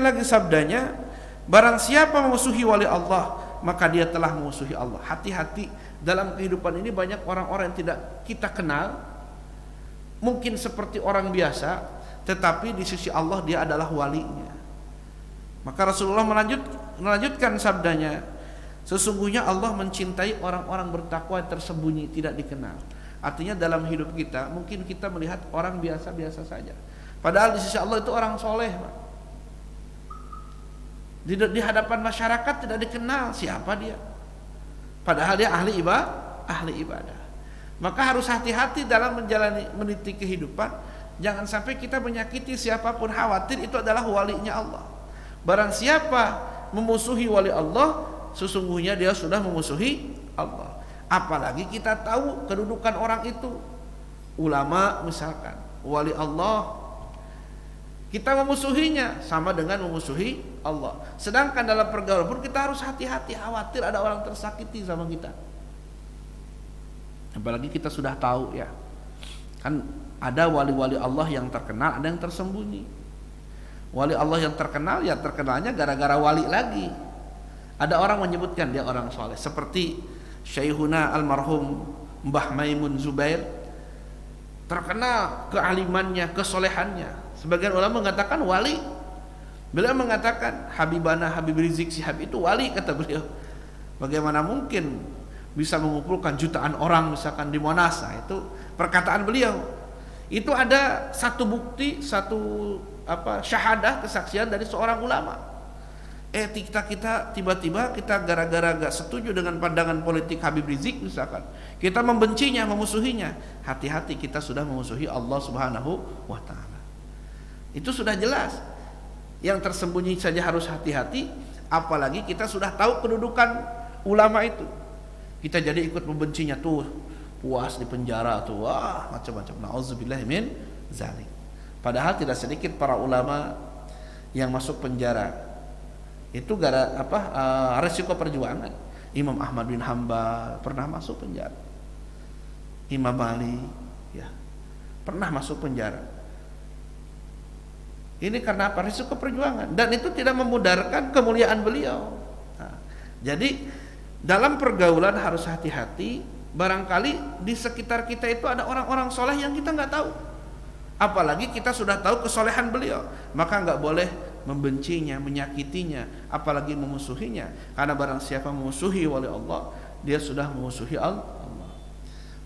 lagi sabdanya, barang siapa memusuhi wali Allah, maka dia telah memusuhi Allah. Hati-hati, dalam kehidupan ini banyak orang-orang yang tidak kita kenal, mungkin seperti orang biasa, tetapi di sisi Allah dia adalah walinya. Maka Rasulullah melanjutkan sabdanya, sesungguhnya Allah mencintai orang-orang bertakwa yang tersembunyi, tidak dikenal. Artinya dalam hidup kita mungkin kita melihat orang biasa-biasa saja, padahal di sisi Allah itu orang soleh, Pak. Di hadapan masyarakat tidak dikenal siapa dia, padahal dia ahli ibadah. Maka harus hati-hati dalam meniti kehidupan. Jangan sampai kita menyakiti siapapun, khawatir itu adalah walinya Allah. Barang siapa memusuhi wali Allah, sesungguhnya dia sudah memusuhi Allah. Apalagi kita tahu kedudukan orang itu, ulama misalkan, wali Allah, kita memusuhinya sama dengan memusuhi Allah. Sedangkan dalam pergaulan pun kita harus hati-hati, khawatir ada orang tersakiti sama kita. Apalagi kita sudah tahu ya, kan ada wali-wali Allah yang terkenal, ada yang tersembunyi. Wali Allah yang terkenal, ya terkenalnya gara-gara wali lagi. Ada orang menyebutkan dia orang soleh, seperti Syekhuna almarhum Mbah Maimun Zubair, terkenal kealimannya, kesolehannya. Sebagian ulama mengatakan wali. Beliau mengatakan Habibana Habib Rizik Syihab itu wali, kata beliau. Bagaimana mungkin bisa mengumpulkan jutaan orang misalkan di Monas? Nah, itu perkataan beliau. Itu ada satu bukti, satu syahadah, kesaksian dari seorang ulama. Kita tiba-tiba kita gara-gara gak setuju dengan pandangan politik Habib Rizik misalkan, kita membencinya, memusuhinya. Hati-hati, kita sudah memusuhi Allah Subhanahu wa ta'ala. Itu sudah jelas. Yang tersembunyi saja harus hati-hati, apalagi kita sudah tahu kedudukan ulama itu. Kita jadi ikut membencinya, tuh puas di penjara tuh, wah macam-macam. Nauzubillah min zalik. Padahal tidak sedikit para ulama yang masuk penjara itu resiko perjuangan. Imam Ahmad bin Hanbal pernah masuk penjara, Imam Malik ya pernah masuk penjara. Ini karena apa? Risiko perjuangan, dan itu tidak memudarkan kemuliaan beliau. Nah, jadi dalam pergaulan harus hati-hati. Barangkali di sekitar kita itu ada orang-orang soleh yang kita nggak tahu, apalagi kita sudah tahu kesolehan beliau, maka nggak boleh membencinya, menyakitinya, apalagi memusuhinya. Karena barang siapa memusuhi wali Allah, dia sudah memusuhi Allah.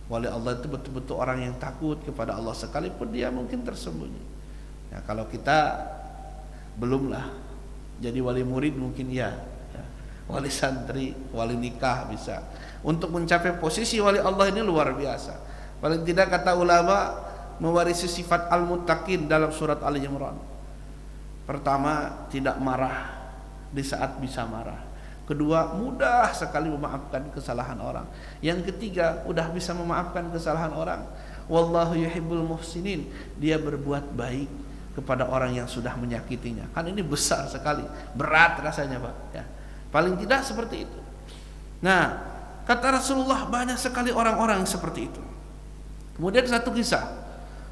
Wali Allah itu betul-betul orang yang takut kepada Allah, sekalipun dia mungkin tersembunyi. Ya, kalau kita belumlah jadi wali murid mungkin ya, wali santri, wali nikah bisa. Untuk mencapai posisi wali Allah ini luar biasa. Paling tidak kata ulama mewarisi sifat al-muttaqin dalam surat Ali Imran. Pertama, tidak marah di saat bisa marah. Kedua, mudah sekali memaafkan kesalahan orang. Yang ketiga, udah bisa memaafkan kesalahan orang, wallahu yuhibbul muhsinin, dia berbuat baik kepada orang yang sudah menyakitinya. Kan ini besar sekali, berat rasanya, Pak ya. Paling tidak seperti itu. Nah, kata Rasulullah, banyak sekali orang-orang seperti itu. Kemudian satu kisah,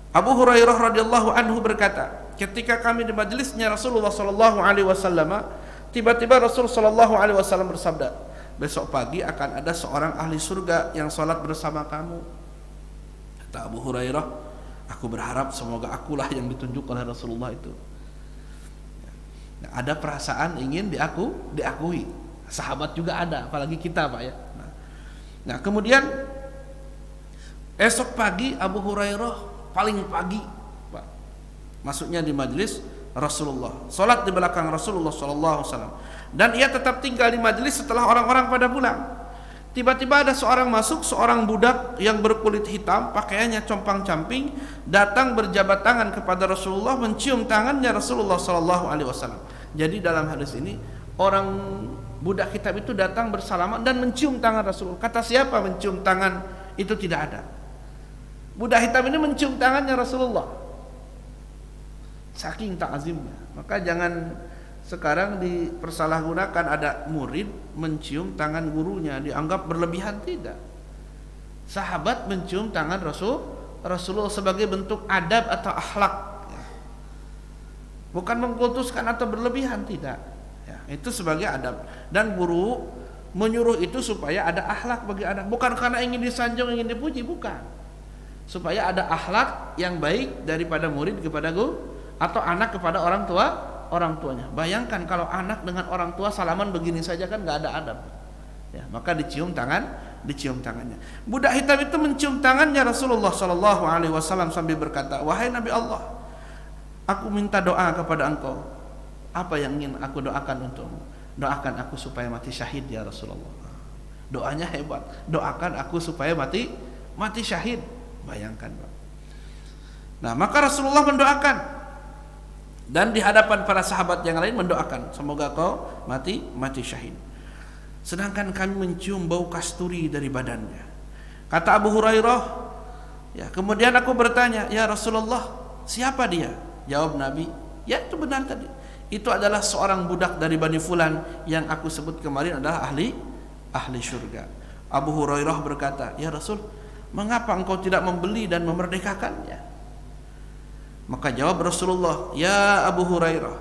Abu Hurairah radhiyallahu anhu berkata, ketika kami di majelisnya Rasulullah sallallahu alaihi wasallam, tiba-tiba Rasul sallallahu alaihi wasallam bersabda, besok pagi akan ada seorang ahli surga yang salat bersama kamu. Kata Abu Hurairah, aku berharap semoga akulah yang ditunjuk oleh Rasulullah itu. Nah, ada perasaan ingin diakui. Sahabat juga ada, apalagi kita, Pak ya. Nah, kemudian esok pagi Abu Hurairah paling pagi, Pak, masuknya di majelis Rasulullah, salat di belakang Rasulullah sallallahu alaihi wasallam, dan ia tetap tinggal di majelis setelah orang-orang pada pulang. Tiba-tiba ada seorang masuk, seorang budak yang berkulit hitam, pakaiannya compang-camping, datang berjabat tangan kepada Rasulullah, mencium tangannya Rasulullah sallallahu alaihi wasallam. Jadi dalam hadis ini, orang budak hitam itu datang bersalaman dan mencium tangan Rasulullah. Kata siapa mencium tangan itu tidak ada. Budak hitam ini mencium tangannya Rasulullah, saking ta'zimnya. Maka jangan sekarang dipersalahgunakan, ada murid mencium tangan gurunya dianggap berlebihan. Tidak. Sahabat mencium tangan Rasulullah sebagai bentuk adab atau akhlak. bukan mengkultuskan atau berlebihan, tidak. Ya, itu sebagai adab. Dan guru menyuruh itu supaya ada akhlak bagi anak, bukan karena ingin disanjung, ingin dipuji, bukan. Supaya ada akhlak yang baik daripada murid kepada guru atau anak kepada orang tuanya. Bayangkan kalau anak dengan orang tua salaman begini saja, kan nggak ada adab. Ya, maka dicium tangannya. Budak hitam itu mencium tangannya Rasulullah Shallallahu Alaihi Wasallam sambil berkata, wahai Nabi Allah, aku minta doa kepada engkau. Apa yang ingin aku doakan untukmu? Doakan aku supaya mati syahid ya Rasulullah. Doanya hebat. Doakan aku supaya mati syahid. Bayangkan, Pak. Nah, maka Rasulullah mendoakan, dan di hadapan para sahabat yang lain mendoakan, semoga kau mati syahid. Sedangkan kami mencium bau kasturi dari badannya. Kata Abu Hurairah, ya, kemudian aku bertanya, ya Rasulullah, siapa dia? Jawab Nabi, ya itu benar tadi. Itu adalah seorang budak dari Bani Fulan yang aku sebut kemarin adalah ahli surga. Abu Hurairah berkata, ya Rasul, mengapa engkau tidak membeli dan memerdekakannya? Maka jawab Rasulullah, ya Abu Hurairah,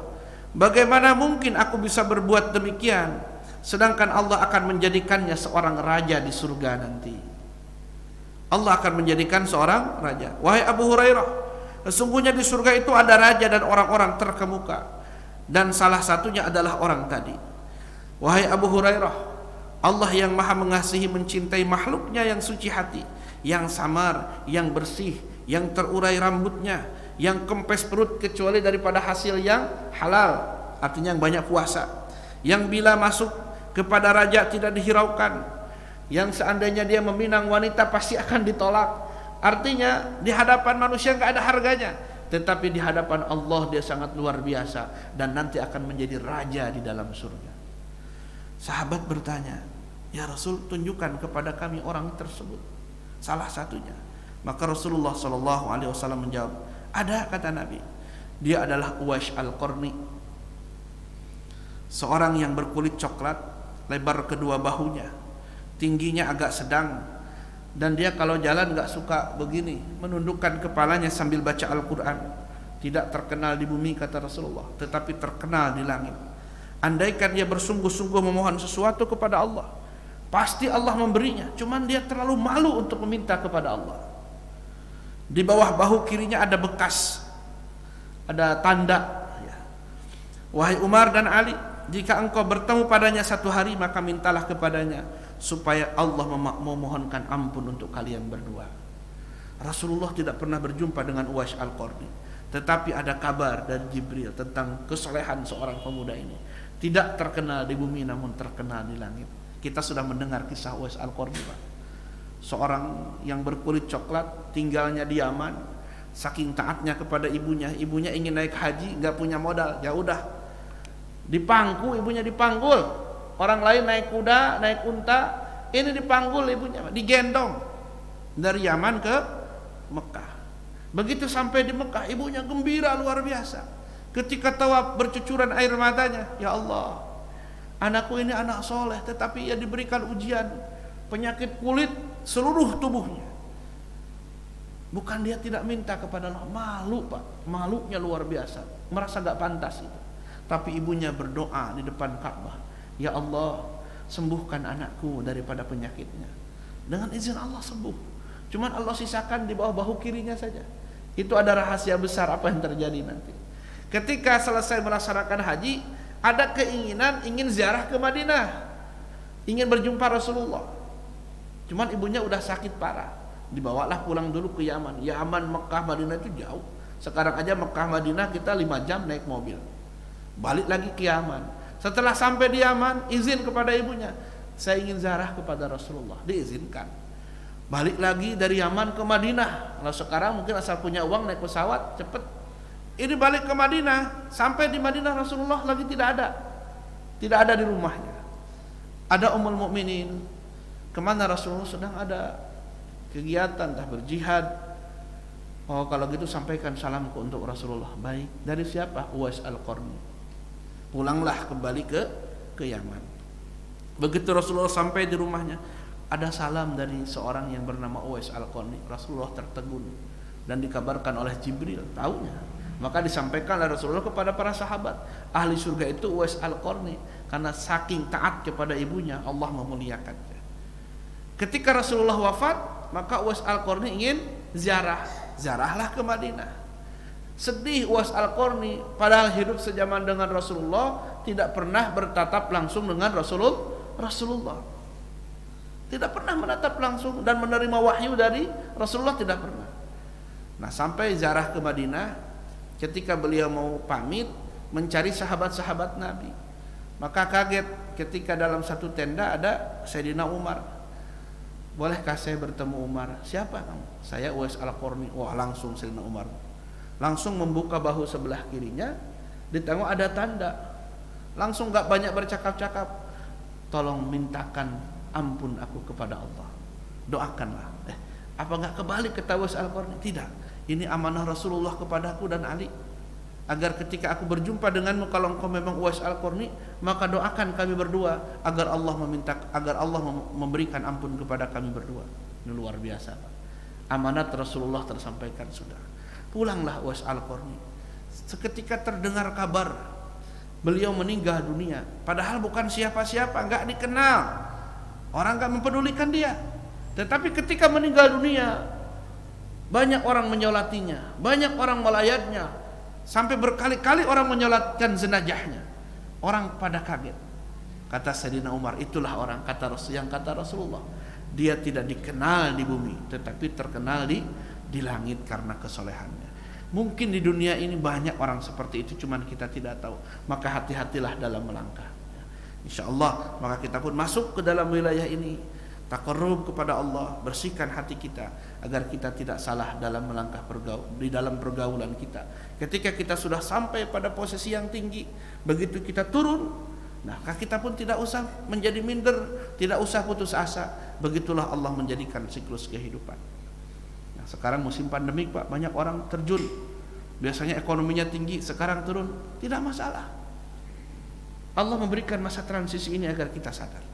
bagaimana mungkin aku bisa berbuat demikian, sedangkan Allah akan menjadikannya seorang raja di surga nanti. Allah akan menjadikan seorang raja. Wahai Abu Hurairah, sesungguhnya di surga itu ada raja dan orang-orang terkemuka, dan salah satunya adalah orang tadi. Wahai Abu Hurairah, Allah yang maha mengasihi mencintai makhluknya yang suci hati, yang samar, yang bersih, yang terurai rambutnya, yang kempes perut kecuali daripada hasil yang halal, artinya yang banyak puasa, yang bila masuk kepada raja tidak dihiraukan, yang seandainya dia meminang wanita pasti akan ditolak. Artinya di hadapan manusia nggak ada harganya, tetapi di hadapan Allah dia sangat luar biasa, dan nanti akan menjadi raja di dalam surga. Sahabat bertanya, ya Rasul, tunjukkan kepada kami orang tersebut, salah satunya. Maka Rasulullah SAW menjawab, ada, kata Nabi, dia adalah Uwais Al-Qarni, seorang yang berkulit coklat, lebar kedua bahunya, tingginya agak sedang, dan dia kalau jalan gak suka begini, menundukkan kepalanya sambil baca Al-Quran. Tidak terkenal di bumi, kata Rasulullah, tetapi terkenal di langit. Andaikan dia bersungguh-sungguh memohon sesuatu kepada Allah, pasti Allah memberinya. Cuman dia terlalu malu untuk meminta kepada Allah. Di bawah bahu kirinya ada bekas, ada tanda, ya. Wahai Umar dan Ali, jika engkau bertemu padanya satu hari, maka mintalah kepadanya supaya Allah memohonkan ampun untuk kalian berdua. Rasulullah tidak pernah berjumpa dengan Uwais Al-Qarni, tetapi ada kabar dari Jibril tentang kesalehan seorang pemuda ini. Tidak terkenal di bumi, namun terkenal di langit. Kita sudah mendengar kisah Uwais Al-Qarni, Pak. Seorang yang berkulit coklat, tinggalnya di Yaman, saking taatnya kepada ibunya. Ibunya ingin naik haji, nggak punya modal, ya udah, dipangku, ibunya dipanggul. Orang lain naik kuda, naik unta, ini dipanggul ibunya, digendong dari Yaman ke Mekah. Begitu sampai di Mekah, ibunya gembira luar biasa. Ketika tawaf bercucuran air matanya, ya Allah, anakku ini anak soleh, tetapi ia diberikan ujian penyakit kulit seluruh tubuhnya. Bukan dia tidak minta kepada Allah, malu, Pak, malunya luar biasa, merasa gak pantas itu. Tapi ibunya berdoa di depan Ka'bah, ya Allah, sembuhkan anakku daripada penyakitnya. Dengan izin Allah sembuh. Cuman Allah sisakan di bawah bahu kirinya saja. Itu ada rahasia besar apa yang terjadi nanti. Ketika selesai melaksanakan haji, ada keinginan ingin ziarah ke Madinah, ingin berjumpa Rasulullah. Cuman ibunya udah sakit parah, dibawalah pulang dulu ke Yaman. Yaman, Mekah, Madinah itu jauh. Sekarang aja Mekah, Madinah kita 5 jam naik mobil. Balik lagi ke Yaman. Setelah sampai di Yaman, izin kepada ibunya, saya ingin ziarah kepada Rasulullah. Diizinkan. Balik lagi dari Yaman ke Madinah. Kalau sekarang mungkin asal punya uang naik pesawat cepet. Ini balik ke Madinah. Sampai di Madinah Rasulullah lagi tidak ada. Tidak ada di rumahnya. Ada Ummul Mukminin. Kemana Rasulullah sedang ada kegiatan, entah berjihad. Oh, kalau gitu sampaikan salamku untuk Rasulullah. Baik. Dari siapa? Uwais Al-Qarni. Pulanglah kembali ke Yaman. Begitu Rasulullah sampai di rumahnya, ada salam dari seorang yang bernama Uwais Al-Qarni. Rasulullah tertegun dan dikabarkan oleh Jibril, taunya Maka disampaikan oleh Rasulullah kepada para sahabat, ahli surga itu Uwais Al-Qarni, karena saking taat kepada ibunya Allah memuliakannya. Ketika Rasulullah wafat, maka Uwais Al-Qarni ingin ziarahlah ke Madinah. Sedih Uwais Al-Qarni, padahal hidup sejaman dengan Rasulullah, tidak pernah bertatap langsung dengan Rasulullah. Tidak pernah menatap langsung dan menerima wahyu dari Rasulullah, tidak pernah. Nah, sampai ziarah ke Madinah, ketika beliau mau pamit mencari sahabat-sahabat Nabi, maka kaget ketika dalam satu tenda ada Sayyidina Umar. Bolehkah saya bertemu Umar? Siapa kamu? Saya Uwais Al-Qarni. Wah, langsung Sayyidina Umar langsung membuka bahu sebelah kirinya, ditengok ada tanda. Langsung gak banyak bercakap-cakap, tolong mintakan ampun aku kepada Allah, doakanlah. Apa gak kebalik kata Uwais Al-Qarni? Tidak, ini amanah Rasulullah kepadaku dan Ali, agar ketika aku berjumpa denganmu, kalau engkau memang Uwais Al-Qarni, maka doakan kami berdua agar Allah memberikan ampun kepada kami berdua. Ini luar biasa, Pak. Amanat Rasulullah tersampaikan sudah. Pulanglah Uwais Al-Qarni. Seketika terdengar kabar beliau meninggal dunia, padahal bukan siapa-siapa, nggak dikenal, orang nggak mempedulikan dia. Tetapi ketika meninggal dunia, banyak orang menyolatinya, banyak orang melayatnya, sampai berkali-kali orang menyolatkan jenazahnya. Orang pada kaget. Kata Sayyidina Umar, itulah orang kata Rasulullah, dia tidak dikenal di bumi, tetapi terkenal di langit karena kesolehannya. Mungkin di dunia ini banyak orang seperti itu, cuman kita tidak tahu. Maka hati-hatilah dalam melangkah. Insya Allah, maka kita pun masuk ke dalam wilayah ini, taqarrub kepada Allah, bersihkan hati kita agar kita tidak salah dalam melangkah di dalam pergaulan kita. Ketika kita sudah sampai pada posisi yang tinggi, begitu kita turun, nah kita pun tidak usah menjadi minder, tidak usah putus asa. Begitulah Allah menjadikan siklus kehidupan. Sekarang musim pandemik, Pak, banyak orang terjun. Biasanya ekonominya tinggi, sekarang turun, tidak masalah. Allah memberikan masa transisi ini agar kita sadar.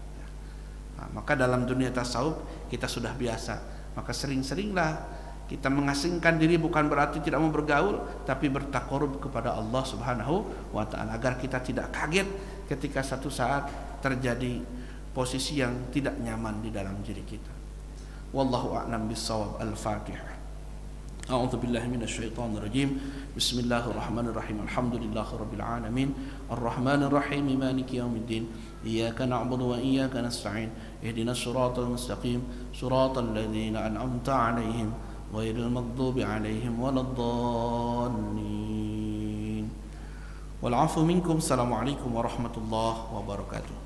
Nah, maka dalam dunia tasawuf kita sudah biasa. Maka sering-seringlah kita mengasingkan diri, bukan berarti tidak mau bergaul, tapi bertaqarrub kepada Allah Subhanahu wa ta'ala, agar kita tidak kaget ketika satu saat terjadi posisi yang tidak nyaman di dalam diri kita. Wallahu a'lam bis-shawab. Al-Fatihah. A'udzu billahi minasy syaithanir rajim. Bismillahirrahmanirrahim. Alhamdulillahirabbil alamin. Arrahmanir rahim. Maliki yaumiddin. Iyyaka na'budu wa iyyaka nasta'in. Ihdinas siratal mustaqim. Siratal ladzina an'amta 'alaihim ghairil maghdubi 'alaihim waladdallin. Wal 'afu minkum. Assalamualaikum warahmatullahi wabarakatuh.